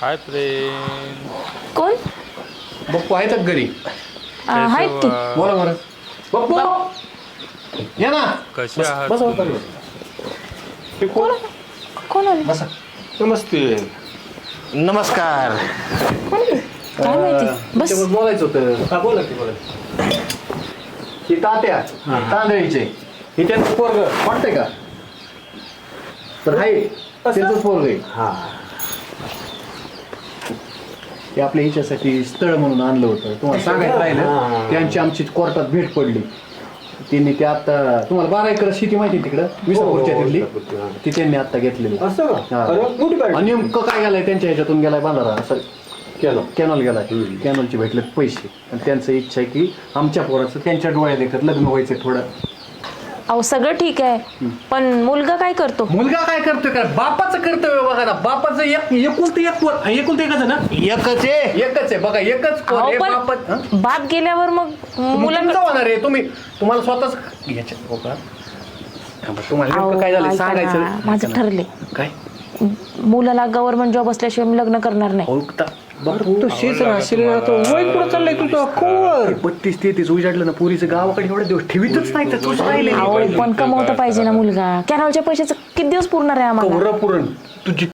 Hi friend. कोण? बप्पू आहेत घरी. आहेत की. बोला बरं. बप्पू या ना. कसे आहात? बस तुम्ही? कोण आले? बसा. नमस्ते. नमस्कार. काय माहिती. बस. त्याच्यावर बोलायचं होतं. हा बोला की बोला. ही तात्या तांदळीचे हे त्यांचं पोरग वाटतंय का? तर आहे त्यांचंच पोरग आहे. हा ते आपल्या हिच्यासाठी स्थळ म्हणून आणलं होतं. तुम्हाला सांगायचं राहिलं. त्यांची आमची कोर्टात भेट पडली. त्यांनी ते आता तुम्हाला 12 एकर शेती माहिती आहे तिकडं विसापूरच्या तिथली ती त्यांनी आता घेतलेली. असं का? हा. अरे मोठी गाडी. आणि नेमकं काय गेलाय त्यांच्या ह्याच्यातून गेलाय बांधारा असं कॅनॉल गेलाय. कॅनॉलचे भेटले पैसे आणि त्यांचं इच्छा आहे की आमच्या पोराचं त्यांच्या डोळ्यात देखत लग्न व्हायचं थोडं. अहो सगळं ठीक आहे पण मुलगा काय करतो? मुलगा काय करतोय का? बापाचं कर्तव्य बघा ना. बापाचं एकुलतं एक पोर एकुलतं एकच आहे ना. एकच आहे बघा. एकच पोर अहो, आहे. पण बापात हं? बाप गेल्यावर मग मुलांना मुलांना होणार आहे. तुम्हाला स्वतःच याच्यात बघा. तुम्हाला नेमकं काय झालं सांगायचं. माझं ठरले. काय मुलाला गव्हर्नमेंट जॉब असल्याशिवाय मी लग्न करणार नाही. ओळखता तू शेच राहशील ना. तो वय कुठं चाललंय तुझं? कोवर 32-33 उजाडलं ना. पुरीचं गावाकडे एवढे दिवस ठेवीतच नाही तर तुझं राहिले अहो पण कमवता पाहिजे ना मुलगा. कॅनॉलच्या पैशाचं किती दिवस पुरणार आहे आम्हाला? पुरण तुझी